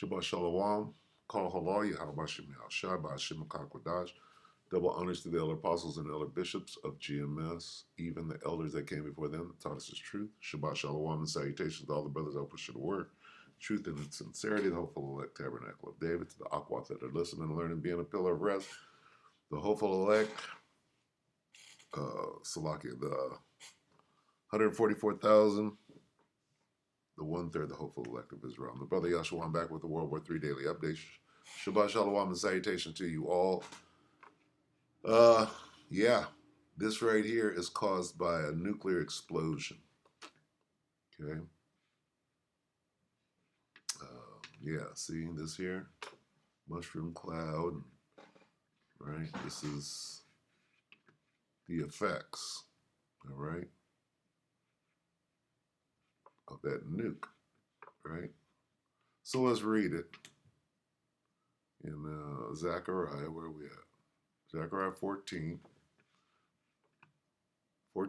Shabbat Shalom. Kol Halal Yahabashim Yahshai Ba'ashim Kakwadash. Double honors to the elder apostles and elder bishops of GMS, even the elders that came before them that taught us his truth. Shabbat Shalom and salutations to all the brothers that push the word. Truth and sincerity, the hopeful elect tabernacle of David, to the Aquat that are listening and learning, being a pillar of rest. The hopeful elect, Salakia, the 144,000, the 1/3, the hopeful elect of Israel. The brother Yahshua, I'm back with the WW3 Daily update. Shabbat Shalom and salutation to you all. This right here is caused by a nuclear explosion. Okay. See this here? Mushroom cloud. Right? This is the effects. All right? Of that nuke. Right? So let's read it. In Zechariah, where are we at? Zechariah 14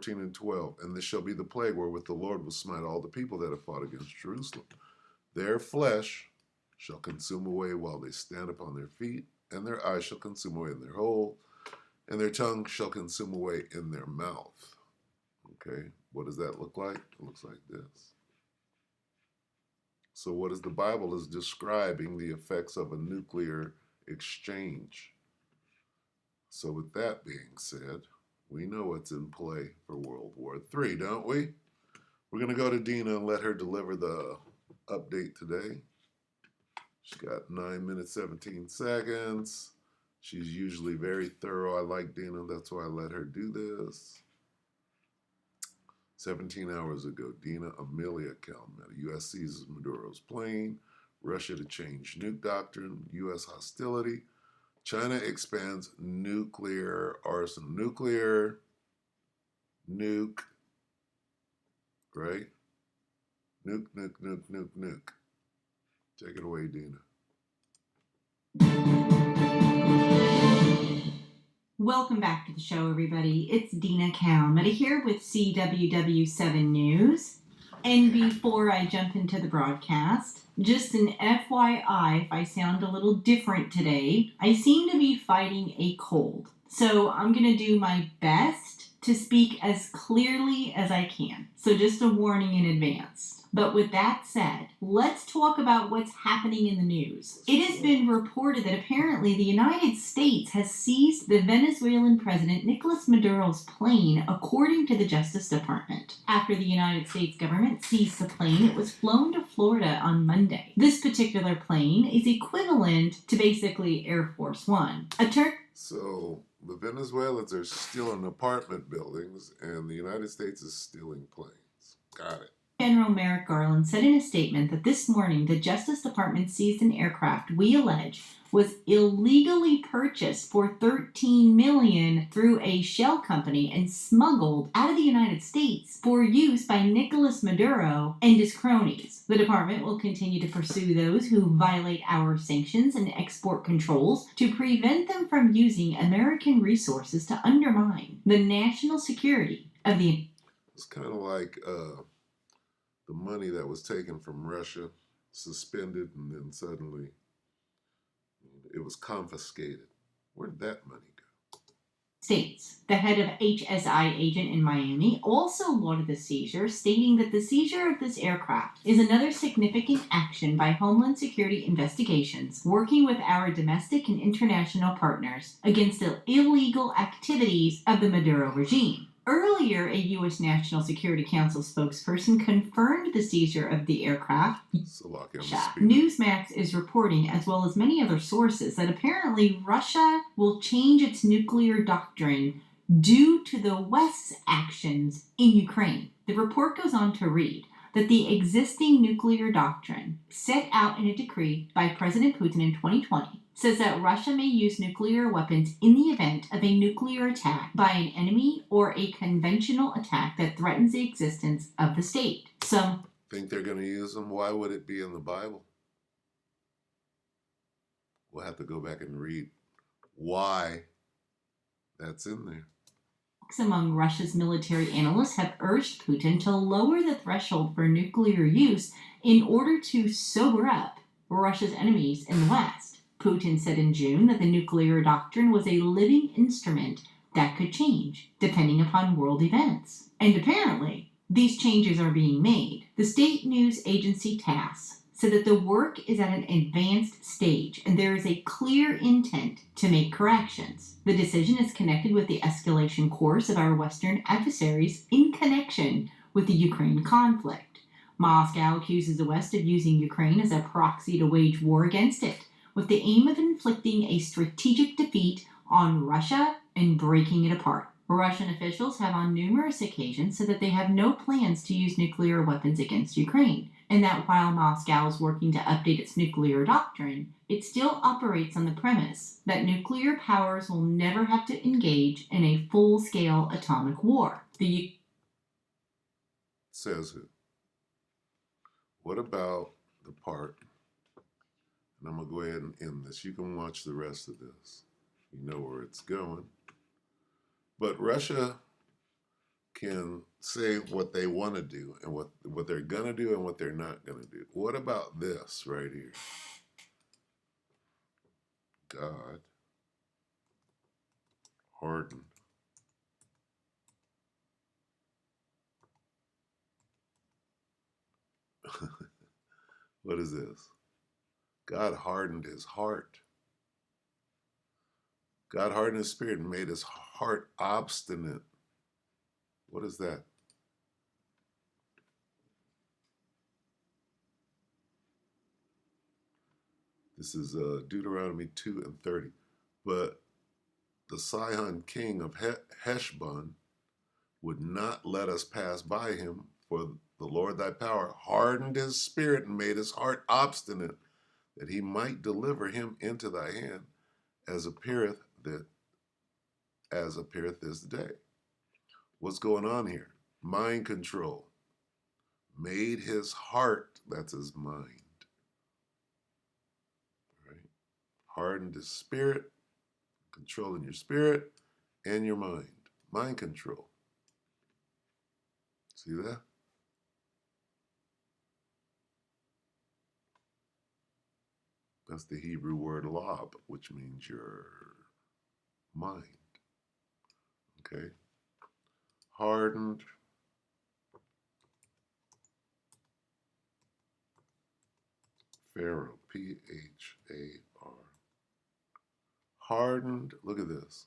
and 12. And this shall be the plague wherewith the Lord will smite all the people that have fought against Jerusalem. Their flesh shall consume away while they stand upon their feet, and their eyes shall consume away in their hole, and their tongue shall consume away in their mouth. Okay, what does that look like? It looks like this. So what is the Bible is describing the effects of a nuclear exchange. So with that being said, we know what's in play for World War III, don't we? We're going to go to Dina and let her deliver the update today. She's got 9 minutes, 17 seconds. She's usually very thorough. I like Dina. That's why I let her do this. 17 hours ago, Dina Amelia Calmetta. U.S. seizes Maduro's plane. Russia to change nuke doctrine. U.S. hostility. China expands nuclear arsenal. Nuke. Right? Nuke. Take it away, Dina. Welcome back to the show, everybody. It's Dina Calmetta here with CWW7 News. And before I jump into the broadcast, just an FYI, if I sound a little different today, I seem to be fighting a cold. So I'm going to do my best to speak as clearly as I can. So just a warning in advance. But with that said, let's talk about what's happening in the news. It has been reported that apparently the United States has seized the Venezuelan President Nicolas Maduro's plane, according to the Justice Department. After the United States government seized the plane, it was flown to Florida on Monday. This particular plane is equivalent to basically Air Force One. So the Venezuelans are stealing apartment buildings, and the United States is stealing planes. Got it. General Merrick Garland said in a statement that this morning the Justice Department seized an aircraft we allege was illegally purchased for $13 million through a shell company and smuggled out of the United States for use by Nicolas Maduro and his cronies. The department will continue to pursue those who violate our sanctions and export controls to prevent them from using American resources to undermine the national security of the... It's kind of like the money that was taken from Russia, suspended, and then suddenly it was confiscated. Where did that money go? States. The head of HSI agent in Miami also lauded the seizure, stating that the seizure of this aircraft is another significant action by Homeland Security investigations working with our domestic and international partners against the illegal activities of the Maduro regime. Earlier, a U.S. National Security Council spokesperson confirmed the seizure of the aircraft. Newsmax is reporting, as well as many other sources, that apparently Russia will change its nuclear doctrine due to the West's actions in Ukraine. The report goes on to read that the existing nuclear doctrine set out in a decree by President Putin in 2020 says that Russia may use nuclear weapons in the event of a nuclear attack by an enemy or a conventional attack that threatens the existence of the state. Some think they're going to use them. Why would it be in the Bible? We'll have to go back and read why that's in there. Among Russia's military analysts have urged Putin to lower the threshold for nuclear use in order to sober up Russia's enemies in the West. Putin said in June that the nuclear doctrine was a living instrument that could change depending upon world events. And apparently, these changes are being made. The state news agency TASS said that the work is at an advanced stage and there is a clear intent to make corrections. The decision is connected with the escalation course of our Western adversaries in connection with the Ukraine conflict. Moscow accuses the West of using Ukraine as a proxy to wage war against it, with the aim of inflicting a strategic defeat on Russia and breaking it apart. Russian officials have on numerous occasions said that they have no plans to use nuclear weapons against Ukraine, and that while Moscow is working to update its nuclear doctrine, it still operates on the premise that nuclear powers will never have to engage in a full-scale atomic war. Says who? What about the part, and I'm going to go ahead and end this. You can watch the rest of this. You know where it's going. But Russia can say what they want to do and what they're going to do and what they're not going to do. What about this right here? God hardened. What is this? God hardened his heart. God hardened his spirit and made his heart obstinate. What is that? This is Deuteronomy 2 and 30. But the Sihon king of Heshbon would not let us pass by him, for the Lord thy power hardened his spirit and made his heart obstinate, that he might deliver him into thy hand, as appeareth this day. What's going on here? Mind control. Made his heart, that's his mind. Right? Hardened his spirit, controlling your spirit and your mind. Mind control. See that? That's the Hebrew word lob, which means your mind. Okay? Hardened. Pharaoh, P-H-A-R. Hardened, look at this.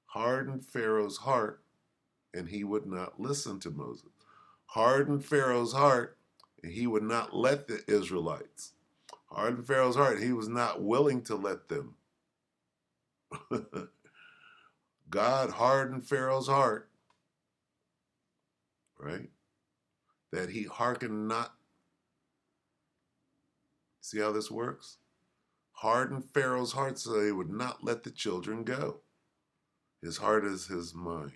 Hardened Pharaoh's heart, and he would not listen to Moses. Hardened Pharaoh's heart, and he would not let the Israelites. Hardened Pharaoh's heart, he was not willing to let them. God hardened Pharaoh's heart, right? That he hearkened not. See how this works? Hardened Pharaoh's heart so he would not let the children go. His heart is his mind.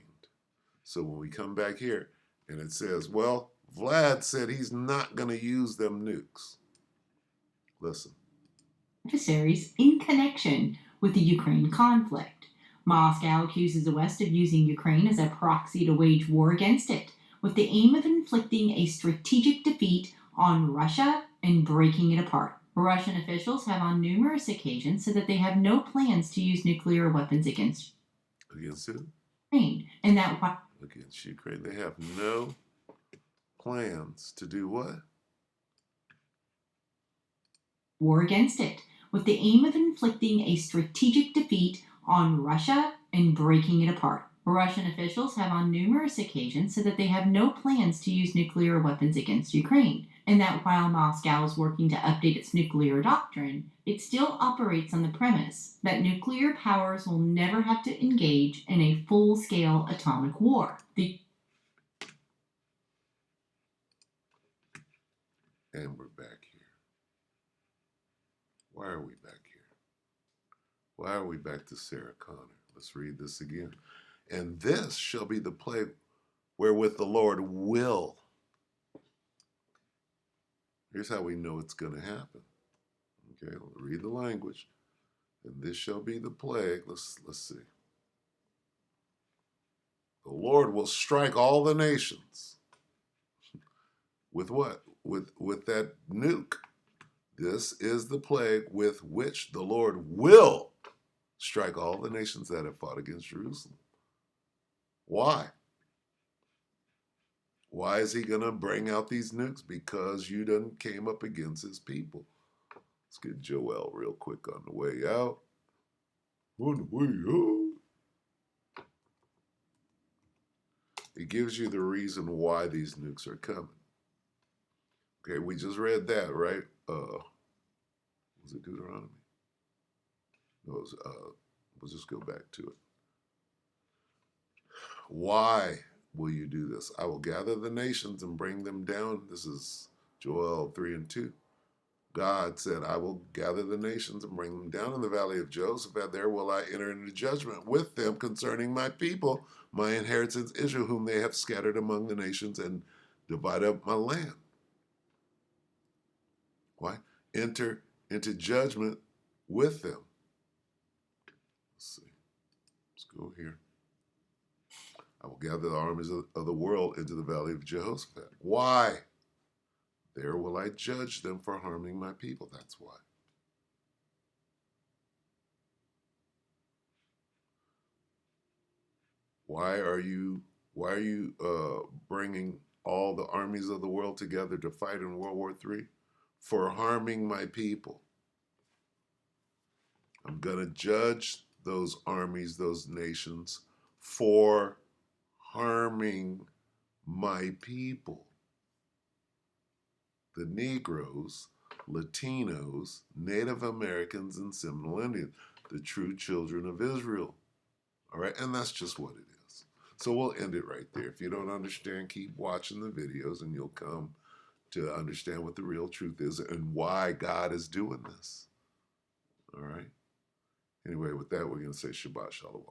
So when we come back here and it says, well, Vlad said he's not going to use them nukes. Listen. Adversaries in connection with the Ukraine conflict. Moscow accuses the West of using Ukraine as a proxy to wage war against it, with the aim of inflicting a strategic defeat on Russia and breaking it apart. Russian officials have on numerous occasions said that they have no plans to use nuclear weapons against Ukraine, and that against Ukraine, they have no plans to do what? War against it, with the aim of inflicting a strategic defeat on Russia and breaking it apart. Russian officials have on numerous occasions said that they have no plans to use nuclear weapons against Ukraine, and that while Moscow is working to update its nuclear doctrine, it still operates on the premise that nuclear powers will never have to engage in a full-scale atomic war. And we're back here. Why are we back here? Why are we back to Sarah Connor? Let's read this again. And this shall be the plague wherewith the Lord will. Here's how we know it's going to happen. Okay, read the language. And this shall be the plague. Let's see. The Lord will strike all the nations. With what? With that nuke. This is the plague with which the Lord will strike all the nations that have fought against Jerusalem. Why? Why is he going to bring out these nukes? Because you done came up against his people. Let's get Joel real quick on the way out. On the way out. It gives you the reason why these nukes are coming. Okay, we just read that, right? Was it Deuteronomy? No, it was, we'll just go back to it. Why will you do this? I will gather the nations and bring them down. This is Joel 3 and 2. God said, I will gather the nations and bring them down in the valley of Jehoshaphat. There will I enter into judgment with them concerning my people, my inheritance Israel, whom they have scattered among the nations, and divide up my land. Why? Enter into judgment with them. Let's see. Let's go here. I will gather the armies of the world into the valley of Jehoshaphat. Why? There will I judge them for harming my people. That's why. Why are you bringing all the armies of the world together to fight in World War III? For harming my people. I'm going to judge those armies, those nations, for harming my people. The Negroes, Latinos, Native Americans, and Seminole Indians, the true children of Israel. All right, and that's just what it is. So we'll end it right there. If you don't understand, keep watching the videos and you'll come to understand what the real truth is and why God is doing this. All right. Anyway, with that, we're going to say Shabbat Shalom.